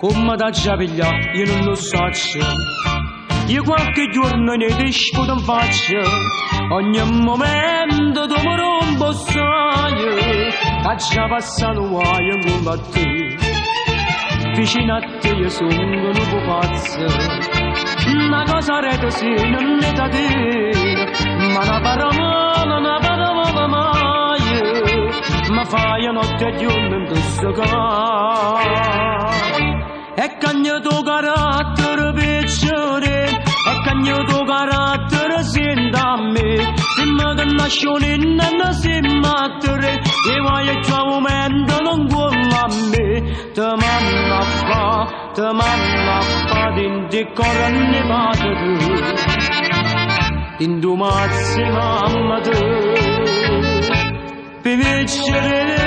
Come da giaviglia, io non lo so. Io qualche giorno ne discuto in faccia, ogni momento tu mi rompo sai, che già passano guai come a te. Vicino a te io sono un pazzo, una cosa rete se non è da te, ma una parola mai, ma fai una notte e giorno in questo caso. E cagno tuo carattere piacere, e cagno tuo carattere senta a me. Prima che nascio non si mattere, e vai a tuo momento non vuole a me. Te manna fa, din di corranne vado tu, din tu mazzi mamma tu, per vincere.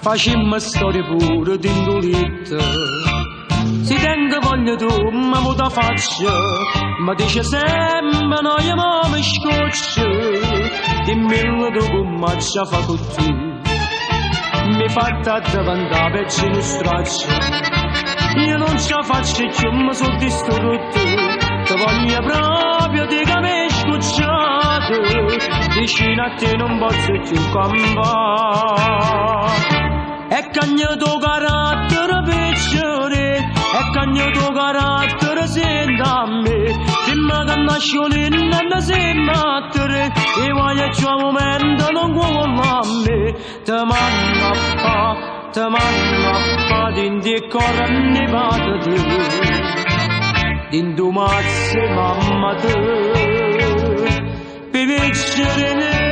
Facemmo storie pure d'indolita, si tenga voglia tu, ma mo da faccia, ma dice sempre no, io mi scoccia, dimmi tu come ci fa con te, mi fatta davanti a pezzi in straccia, io non ce la faccio più, ma sono distrutto, ti voglio proprio di che mi scocciato, vicino a te non posso più campare. E cagno tuo carattere piacere, e cagno tuo carattere senta a me. Prima che nascio non si mattere, e vai a tuo momento non vuole a me. Te manna fa, din di corranne vado tu, din tu mazzi mamma tu, per vincere